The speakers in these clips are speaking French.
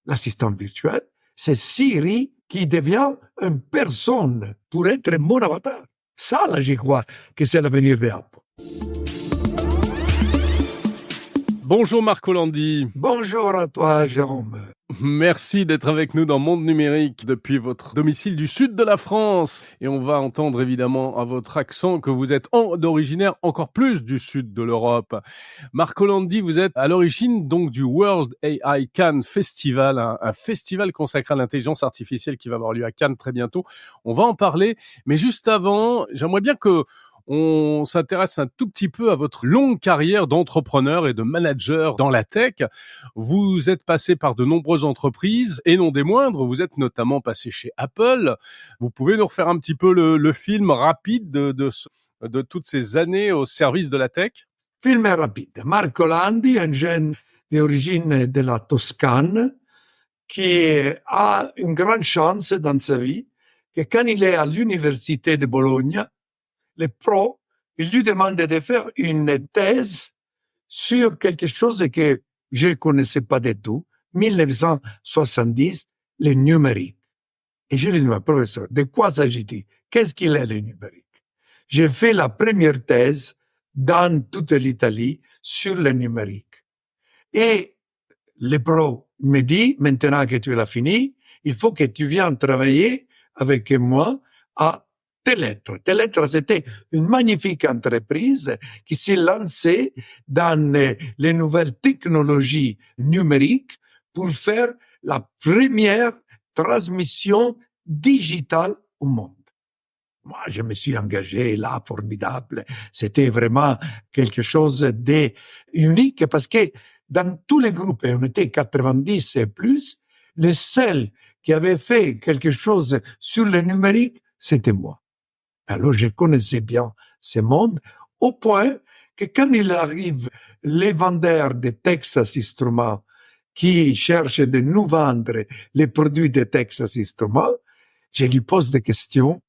l'assistant virtuel, c'est Siri qui devient une personne pour être mon avatar. Ça, là, j'y crois que c'est l'avenir d'Apple. Bonjour Marco Landi. Bonjour à toi, Jérôme. Merci d'être avec nous dans Monde Numérique depuis votre domicile du sud de la France. Et on va entendre évidemment à votre accent que vous êtes d'originaire encore plus du sud de l'Europe. Marco Landi, vous êtes à l'origine donc du World AI Cannes Festival, un festival consacré à l'intelligence artificielle qui va avoir lieu à Cannes très bientôt. On va en parler, mais juste avant, j'aimerais bien que on s'intéresse un tout petit peu à votre longue carrière d'entrepreneur et de manager dans la tech. Vous êtes passé par de nombreuses entreprises et non des moindres. Vous êtes notamment passé chez Apple. Vous pouvez nous refaire un petit peu le film rapide de toutes ces années au service de la tech? Film rapide. Marco Landi, un jeune d'origine de la Toscane qui a une grande chance dans sa vie que quand il est à l'université de Bologne, les pros, ils lui demandent de faire une thèse sur quelque chose que je ne connaissais pas du tout, 1970, le numérique. Et je lui dis, professeur, de quoi s'agit-il? Qu'est-ce qu'il est le numérique? J'ai fait la première thèse dans toute l'Italie sur le numérique. Et le pro me dit, maintenant que tu l'as fini, il faut que tu viennes travailler avec moi à Teletro. Teletro, c'était une magnifique entreprise qui s'est lancée dans les nouvelles technologies numériques pour faire la première transmission digitale au monde. Moi, je me suis engagé là, formidable. C'était vraiment quelque chose d'unique parce que dans tous les groupes, et on était 90 et plus, le seul qui avait fait quelque chose sur le numérique, c'était moi. Alors, je connaissais bien ce monde, au point que quand il arrive les vendeurs de Texas Instruments qui cherchent de nous vendre les produits de Texas Instruments, je lui pose des questions.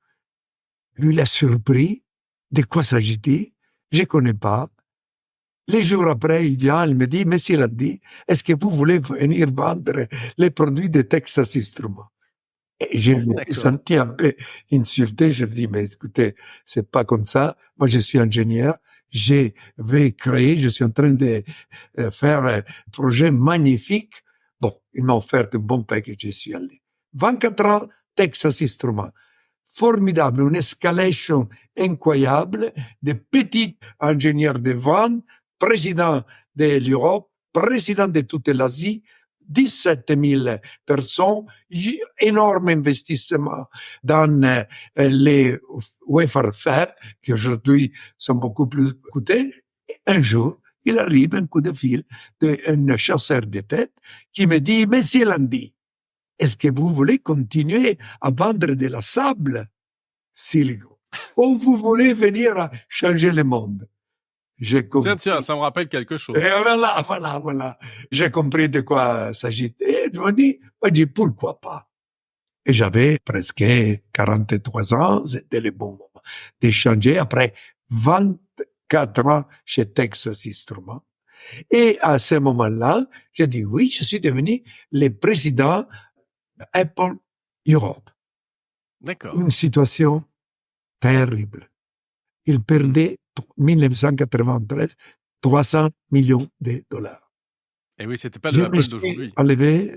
Lui, il est surpris. De quoi s'agit-il? Je connais pas. Les jours après, il vient, il me dit, Monsieur Landi, est-ce que vous voulez venir vendre les produits de Texas Instruments? Et je me suis senti un peu insulté. Je me dis, mais écoutez, c'est pas comme ça. Moi, je suis ingénieur. Je vais créer, je suis en train de faire un projet magnifique. Bon, ils m'ont offert un bon package, je suis allé. 24 ans, Texas Instruments. Formidable, une escalation incroyable, de petits ingénieurs de vente, président de l'Europe, président de toute l'Asie, 17 000 personnes, énorme investissement dans les wafer fab, qui aujourd'hui sont beaucoup plus coûtés. Et un jour, il arrive un coup de fil d'un chasseur de tête qui me dit, Monsieur Landi, est-ce que vous voulez continuer à vendre de la sable silicone ou vous voulez venir à changer le monde? J'ai compris. Tiens, ça me rappelle quelque chose. Et voilà. J'ai compris de quoi s'agitait. Je me dis, pourquoi pas? Et j'avais presque 43 ans, c'était le bon moment d'échanger après 24 ans chez Texas Instruments. Et à ce moment-là, j'ai dit oui, je suis devenu le président d'Apple Europe. D'accord. Une situation terrible. Il perdait 1993 300 millions de dollars. Et oui, c'était pas le Apple d'aujourd'hui. Je me suis enlevé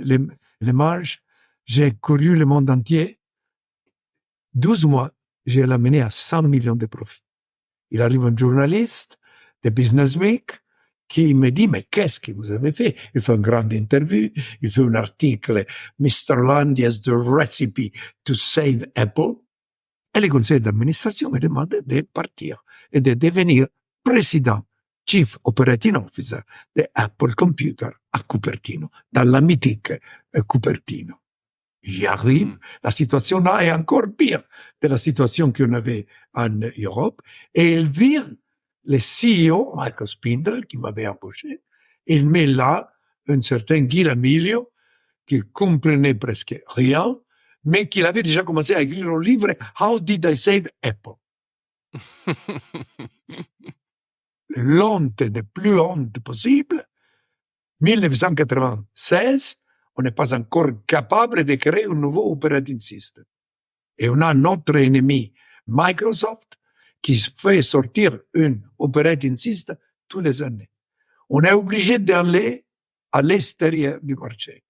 les marges, j'ai couru le monde entier. 12 mois, j'ai l'amené à 100 millions de profits. Il arrive un journaliste de Business Week qui me dit, mais qu'est-ce que vous avez fait? Il fait une grande interview, il fait un article, Mr. Landi has the recipe to save Apple. Et le conseil d'administration me demande de partir et de devenir président, Chief Operating Officer de Apple Computer à Cupertino, dans la mythique Cupertino. J'y arrive, la situation là est encore pire de la situation qu'on avait en Europe, et il vire le CEO, Michael Spindler, qui m'avait embauché, il met là un certain Guy Lamilio, qui comprenait presque rien, mais qu'il avait déjà commencé à écrire un livre, How Did I Save Apple? L'honte de plus honte possible. 1996, on n'est pas encore capable de créer un nouveau operating system. Et on a notre ennemi, Microsoft, qui fait sortir un operating system tous les années. On est obligé d'aller à l'extérieur du marché.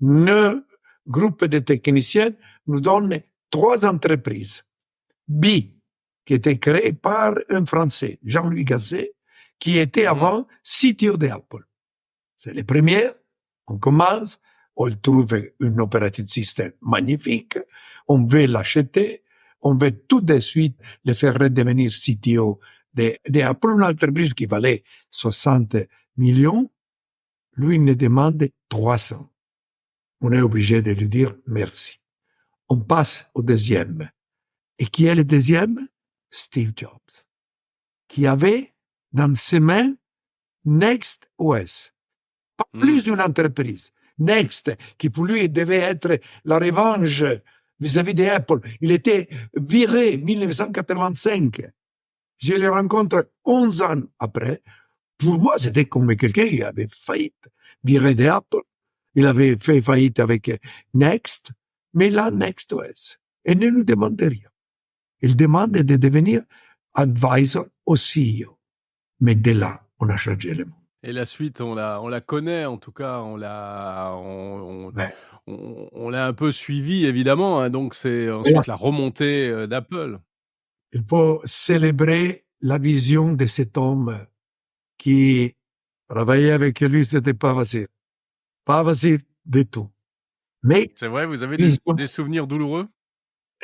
Nos groupes de techniciens nous donnent 3 entreprises. B, qui était créée par un Français, Jean-Louis Gasset, qui était avant CTO d'Apple. C'est les premières. On commence, on trouve un operating system magnifique, on veut l'acheter, on veut tout de suite le faire redevenir CTO d'Apple, une entreprise qui valait 60 millions. Lui, il nous demande 300. On est obligé de lui dire merci. On passe au deuxième. Et qui est le deuxième? Steve Jobs, qui avait dans ses mains Next OS. Pas plus d'une entreprise. Next, qui pour lui devait être la revanche vis-à-vis d'Apple. Il était viré en 1985. Je le rencontre 11 ans après. Pour moi, c'était comme quelqu'un qui avait faillite, viré d'Apple. Il avait fait faillite avec Next, mais là, Next OS. Et ne nous demande rien. Il demande de devenir advisor au CEO. Mais de là, on a changé le monde. Et la suite, on la connaît, en tout cas, on Ouais. l'a un peu suivi, évidemment, hein, donc c'est ensuite la remontée d'Apple. Il faut célébrer la vision de cet homme qui travaillait avec lui, c'était pas facile. Pas facile du tout. Mais C'est vrai, vous avez ils ont- des souvenirs douloureux?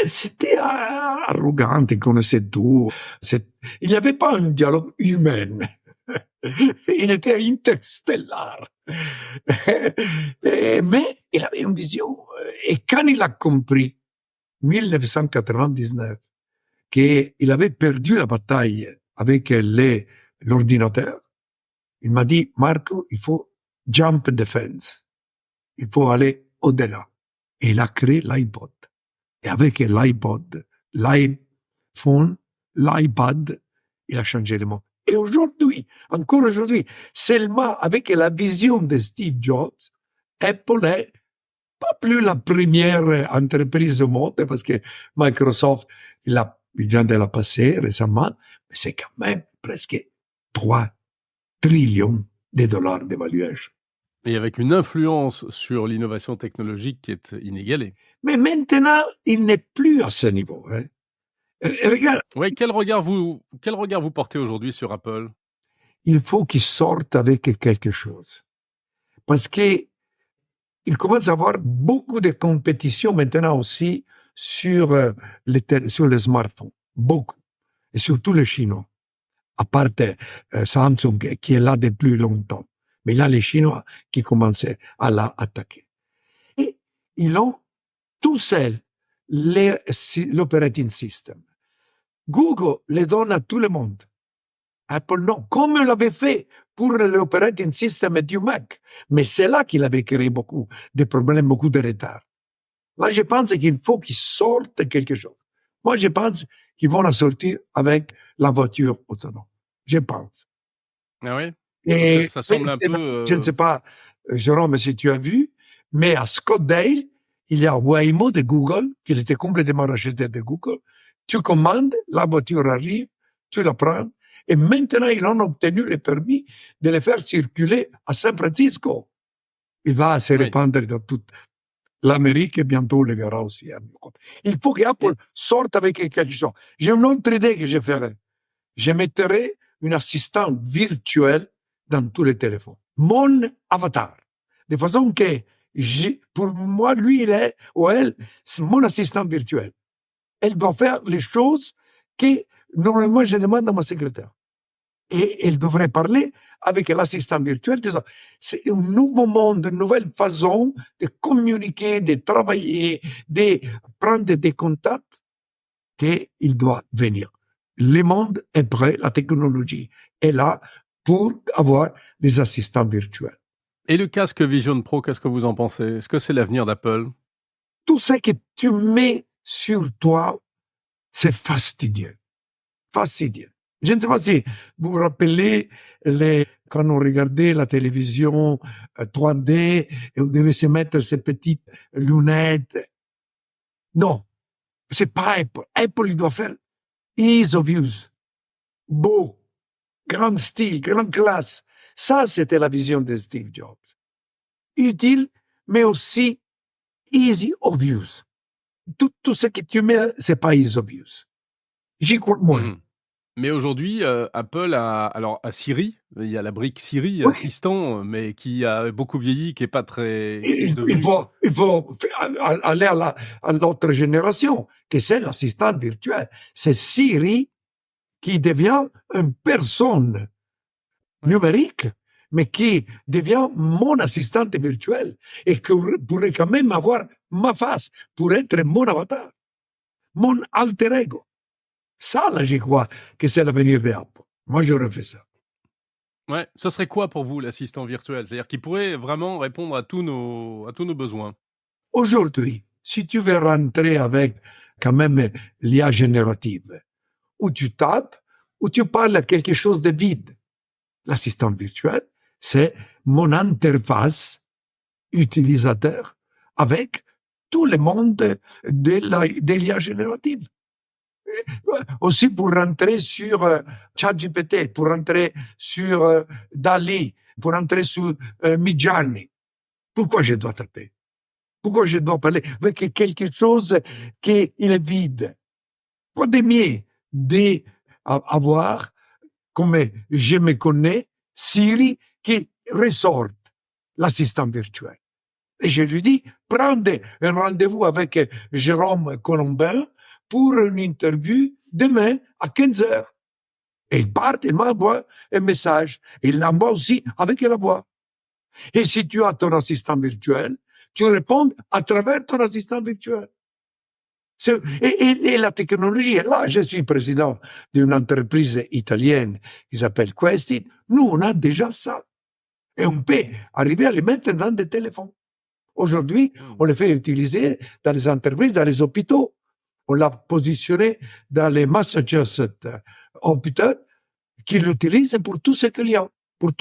c'était arrogant, il connaissait tout. Il n'y avait pas un dialogue humain. Il était interstellar. Mais il avait une vision. Et quand il a compris, 1999, qu'il avait perdu la bataille avec l'ordinateur, il m'a dit, Marco, il faut jump the fence. Il faut aller au-delà. Et il a créé l'iPod. Et avec l'iPod, l'iPhone, l'iPad, il a changé le monde. Et aujourd'hui, encore aujourd'hui, seulement avec la vision de Steve Jobs, Apple est pas plus la première entreprise au monde, parce que Microsoft, il vient de la passer récemment, mais c'est quand même presque 3 trillions de dollars d'évaluation. Et avec une influence sur l'innovation technologique qui est inégalée. Mais maintenant, il n'est plus à ce niveau. Hein. Regarde, Ouais, quel regard vous portez aujourd'hui sur Apple? il faut qu'il sorte avec quelque chose. Parce que il commence à avoir beaucoup de compétition maintenant aussi sur sur les smartphones. Beaucoup. Et surtout les Chinois. À part Samsung, qui est là depuis longtemps. Mais là, les Chinois qui commencent à l'attaquer. Et ils ont tout seuls l'operating system. Google les donne à tout le monde. Apple non, comme il l'avait fait pour l'operating system du Mac. Mais c'est là qu'il avait créé beaucoup de problèmes, beaucoup de retard. Là, je pense qu'il faut qu'ils sortent quelque chose. Moi, je pense qu'ils vont la sortir avec la voiture autonome. Je pense. Ah oui? Et Parce que ça semble un peu... je ne sais pas, Jérôme, si tu as vu, mais à Scottsdale, il y a Waymo de Google, qui était complètement racheté de Google. Tu commandes, la voiture arrive, tu la prends, et maintenant, ils ont obtenu le permis de les faire circuler à San Francisco. Il va se répandre dans toute l'Amérique et bientôt le verra aussi. Il faut qu'Apple sorte avec quelque chose. J'ai une autre idée que je ferai. Je mettrai une assistante virtuelle dans tous les téléphones. Mon avatar. De façon que, pour moi, lui, il est, ou elle, c'est mon assistant virtuel. Elle doit faire les choses que, normalement, je demande à ma secrétaire. Et elle devrait parler avec l'assistant virtuel. C'est un nouveau monde, une nouvelle façon de communiquer, de travailler, de prendre des contacts qu'il doit venir. Le monde est prêt, la technologie est là pour avoir des assistants virtuels. Et le casque Vision Pro, qu'est-ce que vous en pensez? Est-ce que c'est l'avenir d'Apple? Tout ce que tu mets sur toi, c'est fastidieux. Fastidieux. Je ne sais pas si vous vous rappelez quand on regardait la télévision 3D et on devait se mettre ces petites lunettes. Non, c'est pas Apple. Apple, il doit faire ease of use. Beau, grand style, grande classe. Ça, c'était la vision de Steve Jobs. Utile, mais aussi easy of use. Tout ce que tu mets, c'est pas easy of use. J'y crois moins. Mmh. Mais aujourd'hui, Apple a Siri, il y a la brique Siri, Oui. assistant, mais qui a beaucoup vieilli, qui est pas très... qui est Il devenu... faut aller à l'autre génération, que c'est l'assistant virtuel. C'est Siri qui devient une personne numérique, mais qui devient mon assistante virtuelle et qui pourrait quand même avoir ma face pour être mon avatar, mon alter ego. Ça, là, j'y crois que c'est l'avenir d'Apple. Moi, j'aurais fait ça. Ouais, ce serait quoi pour vous l'assistant virtuel? C'est-à-dire qu'il pourrait vraiment répondre à tous nos besoins? Aujourd'hui, si tu veux rentrer avec quand même l'IA générative, où tu tapes, où tu parles à quelque chose de vide, l'assistant virtuel, c'est mon interface utilisateur avec tout le monde de l'IA générative. Aussi pour rentrer sur ChatGPT, pour rentrer sur DALL-E, pour rentrer sur Midjourney. Pourquoi je dois taper? Pourquoi je dois parler avec quelque chose qui est vide? Quoi de mieux d'avoir, comme je me connais, Siri qui ressort l'assistant virtuel. Et je lui dis, prends un rendez-vous avec Jérôme Colombin pour une interview demain à 15h. Et il part, il m'envoie un message. Il l'envoie aussi avec la voix. Et si tu as ton assistant virtuel, tu réponds à travers ton assistant virtuel. Et la technologie est là. Je suis président d'une entreprise italienne qui s'appelle Questit. Nous, on a déjà ça. Et on peut arriver à les mettre dans des téléphones. Aujourd'hui, on les fait utiliser dans les entreprises, dans les hôpitaux. On l'a positionné dans les Massachusetts hôpitaux qui l'utilisent pour tous ses clients, pour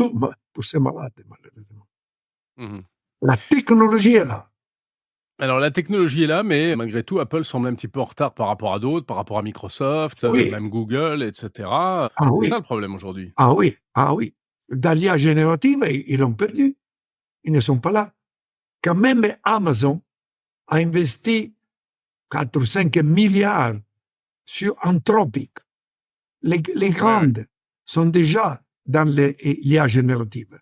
ses malades, malheureusement. Mmh. La technologie est là. Alors la technologie est là, mais malgré tout, Apple semble un petit peu en retard par rapport à d'autres, par rapport à Microsoft, Oui. même Google, et cetera. Ah C'est oui. ça le problème aujourd'hui. Ah oui, ah oui. Dans l'IA générative, ils l'ont perdu. Ils ne sont pas là. Quand même Amazon a investi 4 ou 5 milliards sur Anthropic. Les grandes sont déjà dans l'IA générative.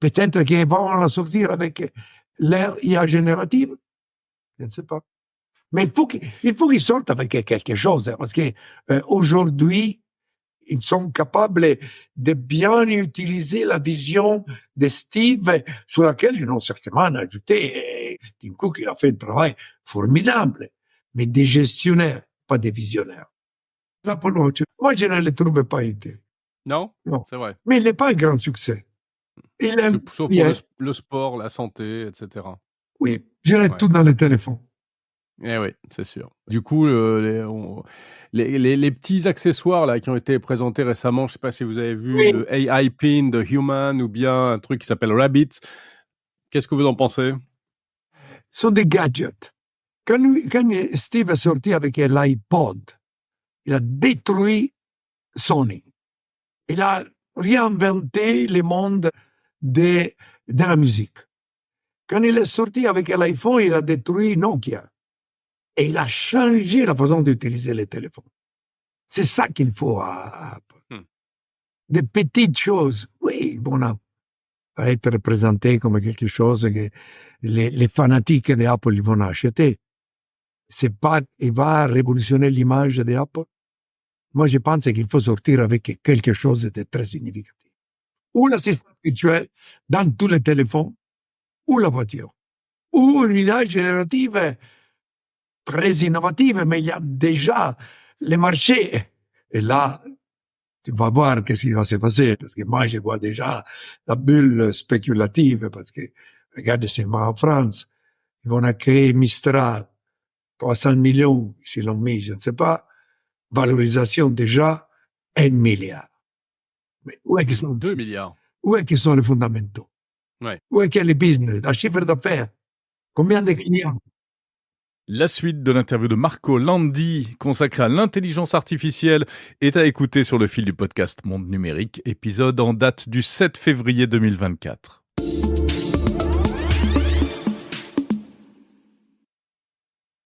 Peut-être qu'ils vont la sortir avec leur IA générative. Je ne sais pas. Mais il faut qu'ils sortent avec quelque chose, parce que aujourd'hui, ils sont capables de bien utiliser la vision de Steve, sur laquelle ils ont certainement ajouté. Tim Cook, il a fait un travail formidable, mais des gestionnaires, pas des visionnaires. L'Apple Watch, moi, je ne le trouve pas utile. Non? Non. C'est vrai. Mais il n'est pas un grand succès. Il aime Sauf pour bien. le sport, la santé, et cetera. Oui, je l'ai Ouais. tout dans le téléphone. Eh oui, c'est sûr. Du coup, les petits accessoires là qui ont été présentés récemment, je sais pas si vous avez vu Oui. le AI Pin de Human ou bien un truc qui s'appelle Rabbit. Qu'est-ce que vous en pensez? Sont des gadgets. Quand Steve est sorti avec l'iPod, il a détruit Sony. Il a réinventé le monde de la musique. Quand il est sorti avec l'iPhone, il a détruit Nokia. Et il a changé la façon d'utiliser les téléphones. C'est ça qu'il faut à Apple. Des petites choses. Oui, bon, à être présenté comme quelque chose que les fanatiques d'Apple vont acheter. C'est pas, il va révolutionner l'image d'Apple. Moi, je pense qu'il faut sortir avec quelque chose de très significatif. Ou l'assistant virtuel dans tous les téléphones, ou la voiture. Ou une image générative très innovative, mais il y a déjà les marchés. Et là, tu vas voir ce qui va se passer, parce que moi, je vois déjà la bulle spéculative, parce que, regarde seulement en France, ils vont créer Mistral, 300 millions, s'ils l'ont mis, je ne sais pas, valorisation déjà 1 milliard. Mais où est-ce qu'ils sont? 2 milliards. où est-ce qu'ils sont les fondamentaux? Ouais. Où est-ce qu'il y a les business, la chiffre d'affaires? Combien de clients? La suite de l'interview de Marco Landi, consacrée à l'intelligence artificielle, est à écouter sur le fil du podcast Monde Numérique, épisode en date du 7 février 2024.